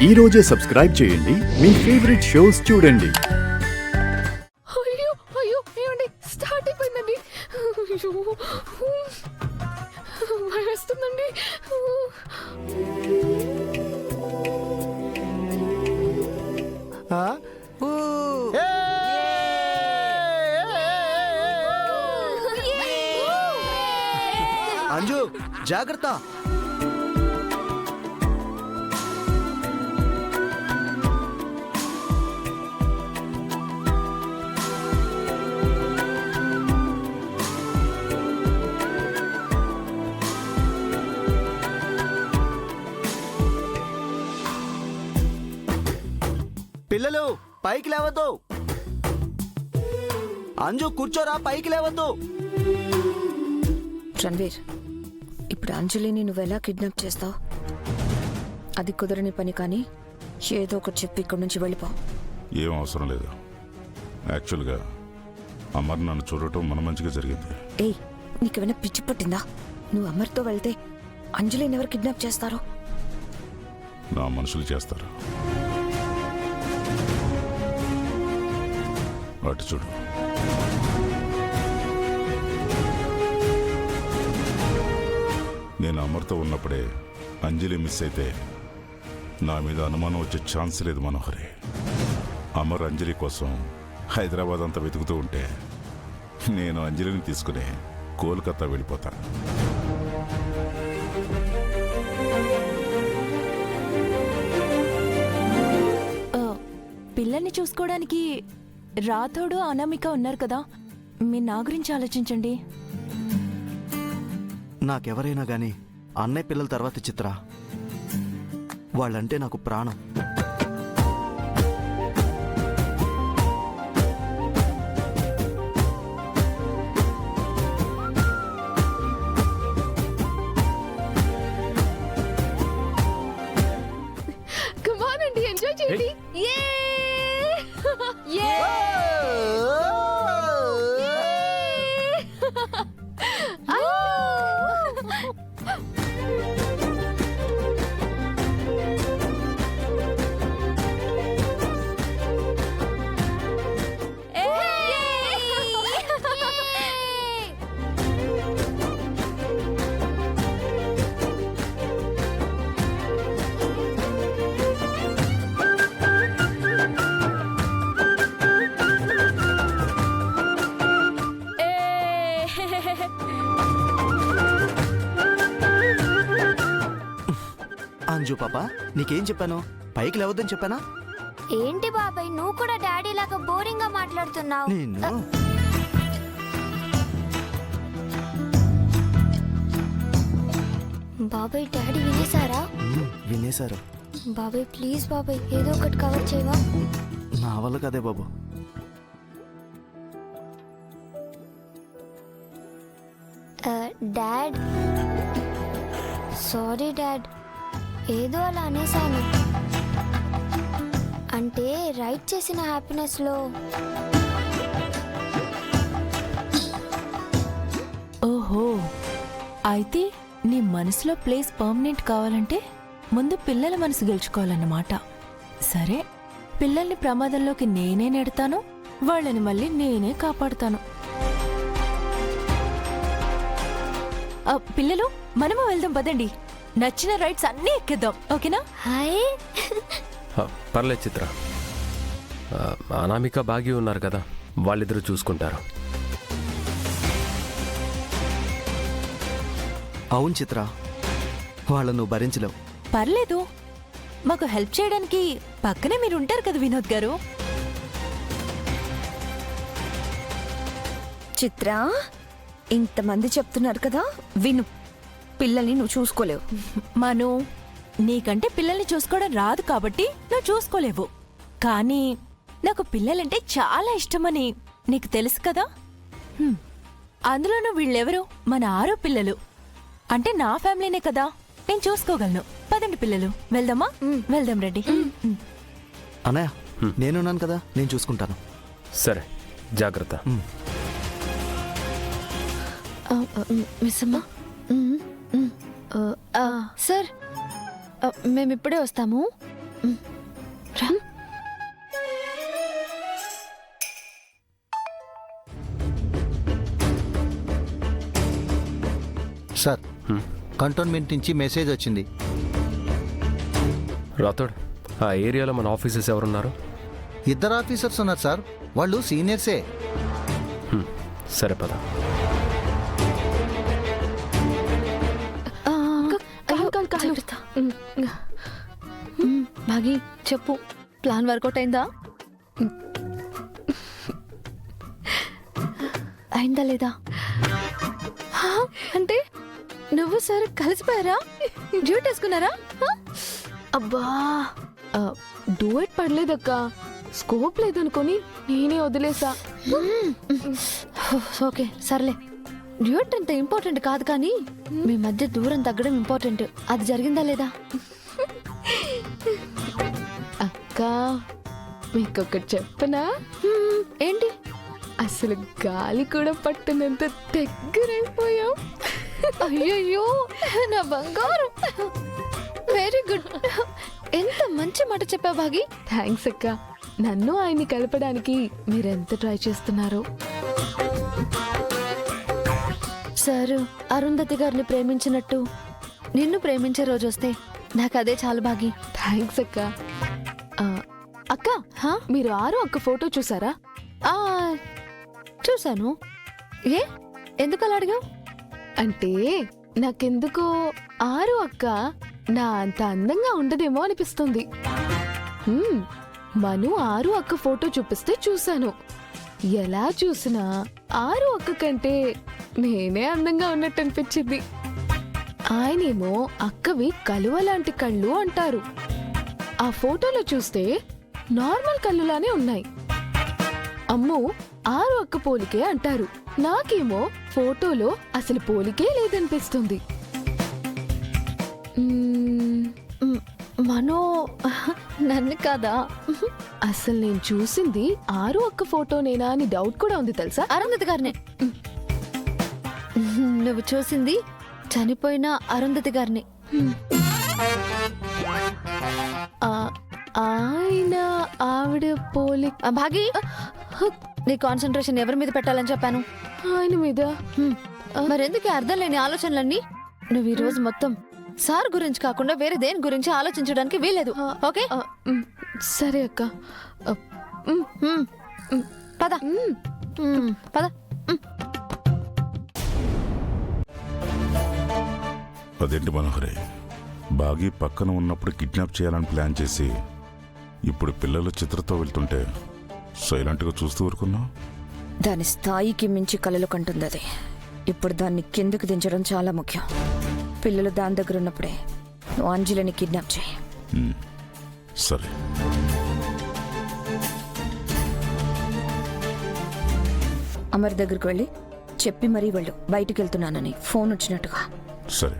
ఈ రోజే సబ్స్క్రైబ్ చేయండి, మీ ఫేవరెట్ షోస్ చూడండి. అయ్యో అయ్యో ఏమండి స్టార్ట్ అయిపోయిందండి. అయ్యో వేస్తుందండి. అంజు జాగ్రత్త. పిల్లలు పైకి లేవద్దు. అంజు కూర్చోరా, పైకి లేవద్దు. రణ్వీర్, ఇప్పుడు అంజలిని నువ్వెలా కిడ్నాప్ చేస్తావు? అది కుదరని పని, కానీ ఏదో ఒకటి చెప్పి ఇక్కడి నుంచి వెళ్ళిపో. ఏం అవసరం లేదు. యాక్చువల్గా అమర్ నన్ను చూడటం మన మంచిగా జరిగింది. ఏయ్, నీకేమైనా పిచ్చి పట్టిందా? నువ్వు అమర్తో వెళ్తే అంజలిని ఎవరు కిడ్నాప్ చేస్తారో? నా మనుషులు చేస్తారు. అటు చూడు. నేను అమర్తో ఉన్నప్పుడే అంజలి మిస్ అయితే నా మీద అనుమానం వచ్చే ఛాన్స్ లేదు మనోహరి. అమర్ అంజలి కోసం హైదరాబాద్ అంతా వెతుకుతూ ఉంటే నేను అంజలిని తీసుకుని కోల్కతా వెళ్ళిపోతాను. పిల్లల్ని చూసుకోవడానికి రాథోడు అనామిక ఉన్నారు కదా, మీరు నా గురించి ఆలోచించండి. నాకెవరైనా గాని అన్నయ్య పిల్లల తర్వాత చిత్ర, వాళ్ళంటే నాకు ప్రాణం. కమ్ ఆన్ అండి, ఎంజాయ్ చేయండి. అంజు పాప, నీకేం చెప్పాను? పైకి లేవద్దని చెప్పానా? ఏంటి బాబాయ్, నువ్వు కూడా డాడీ లాగా బోరింగ్ గా మాట్లాడుతున్నావు. నేను బాబాయ్ డాడీ వినేసారా? వినేశారు. బాబాయ్ ప్లీజ్ బాబాయ్, ఏదో ఒకటి కవర్ చేయవా? నా వల్ల కదే బాబు. డాడ్ సారీ డాడ్, ఏదో అలా అనేసాను. అంటే రైట్ చేసిన హ్యాపీనెస్ లో. ఓహో, అయితే నీ మనసులో ప్లేస్ పర్మనెంట్ కావాలంటే ముందు పిల్లల మనసు గెలుచుకోవాలన్నమాట. సరే, పిల్లల్ని ప్రమాదంలోకి నేనే నెడతాను, వాళ్ళని మళ్ళీ నేనే కాపాడుతాను. పిల్లలు, మనము వెళ్దాం పదండి. నచ్చిన రైడ్స్ అన్నీ ఎక్కేద్దాం, ఓకేనా? హాయ్. పర్లేదు చిత్ర, అనామిక బాగి ఉన్నారు కదా, వాళ్ళిద్దరూ చూసుకుంటారు. అవును చిత్ర, వాళ్ళను నువ్వు భరించలేవు. పర్లేదు, మాకు హెల్ప్ చేయడానికి పక్కనే మీరు ఉంటారు కదా వినోద్ గారు. చిత్ర, ఇంతమంది చెప్తున్నారు కదా, విను. పిల్లల్ని నువ్వు చూసుకోలేవు. మను, నీకంటే పిల్లల్ని చూసుకోవడం రాదు కాబట్టి నువ్వు చూసుకోలేవు. కానీ నాకు పిల్లలంటే చాలా ఇష్టమని నీకు తెలుసు కదా. అందులోనూ వీళ్ళెవరు? మన 6 పిల్లలు. అంటే నా ఫ్యామిలీనే కదా, నేను చూసుకోగలను. పదండి పిల్లలు, వెళ్దామా? వెళ్దాం, రెడీ. అన్నయ్య, నేనున్నాను కదా, నేను చూసుకుంటాను. సరే, జాగ్రత్త. మిస్ అమ్మా, సార్ మేమిప్పుడే వస్తాము, రా. సార్ కంటోన్మెంట్ నుంచి మెసేజ్ వచ్చింది. రాథోడ్, ఆ ఏరియాలో మన ఆఫీసర్స్ ఎవరున్నారు? ఇద్దరు ఆఫీసర్స్ ఉన్నారు సార్, వాళ్ళు సీనియర్సే. సరే పద. జాగ్రత్త. భాగి చెప్పు, ప్లాన్ వర్కౌట్ అయిందా? అయిందా లేదా? హా, అంటే నువ్వు సార్ కలిసిపోయారా? డ్యూట్ వేసుకున్నారా? హా? అబ్బా డూయట్ పడలేదక్క, స్కోప్ లేదనుకొని నేనే వదిలేసా. ఓకే సర్లే, డ్యూట్ అంత ఇంపార్టెంట్ కాదు, కానీ మీ మధ్య దూరం తగ్గడం ఇంపార్టెంట్. అది జరిగిందా లేదా? అక్క మీకొకటి చెప్పనా? ఏంటి? అసలు గాలి కూడా పట్టనంత దగ్గరైపోయాం. అయ్యయ్యో నా బంగారం, వెరీ గుడ్. ఎంత మంచి మాట చెప్పా భాగి. థ్యాంక్స్ అక్క, నన్ను ఆయన్ని కలపడానికి మీరెంత ట్రై చేస్తున్నారో. సార్ అరుంధతి గారిని ప్రేమించినట్టు నిన్ను ప్రేమించే రోజు వస్తే నాకు అదే చాలు భాగి. థ్యాంక్స్ అక్క. ఆ, అక్క హా? మీరు 6 అక్క ఫోటో చూసారా? ఆ, చూశాను. ఏ ఎందుకు అలా అడిగావు? అంటే నాకెందుకో 6 అక్క నా అంత అందంగా ఉండదేమో అనిపిస్తుంది. మను 6 అక్క ఫోటో చూపిస్తే చూశాను. ఎలా చూసినా 6 అక్క కంటే నేనే అందంగా ఉన్నట్టు అనిపించింది. ఆయనేమో అక్కవి కలువ లాంటి కళ్ళు అంటారు. ఆ ఫోటోలో చూస్తే నార్మల్ కళ్ళులానే ఉన్నాయి. అమ్మో 6 అక్క పోలికే అంటారు. నాకేమో ఫోటోలో అసలు పోలికే లేదనిపిస్తుంది. మనో నన్ను కాదా? అసలు నేను చూసింది 6 అక్క ఫోటోనేనా అని డౌట్ కూడా ఉంది తెలుసా? అరుంధతి గారినే. నువ్వు చూసింది చనిపోయిన అరుంధతి గారిని. ఆయన ఆవిడ పోలి. భాగి, నీ కాన్సన్ట్రేషన్ ఎవరి మీద పెట్టాలని చెప్పాను? ఆయన మీద. మరెందుకు అర్థం లేని ఆలోచనలన్నీ? నువ్వు ఈ రోజు మొత్తం సార్ గురించి కాకుండా వేరే దేని గురించి ఆలోచించడానికి వీలేదు. ఓకే సరే అక్క. పద పద. అదేంటి మనోహరే, బాగి పక్కన ఉన్నప్పుడు కిడ్నాప్ చేయాలని ప్లాన్ చేసి ఇప్పుడు పిల్లలు చిత్రతో వెళ్తుంటే సైలెంట్గా చూస్తూ ఊరుకున్నావు. దాని స్థాయికి మించి కలలు కంటుంది అది. ఇప్పుడు దాన్ని కిందకు దించడం చాలా ముఖ్యం. పిల్లలు దాని దగ్గర ఉన్నప్పుడే నువ్వు అంజలిని కిడ్నాప్ చేయి. సరే. అమర్ దగ్గరికి వెళ్ళి చెప్పి మరీ వెళ్ళు, బయటికి వెళ్తున్నానని ఫోన్ వచ్చినట్టుగా. సరే.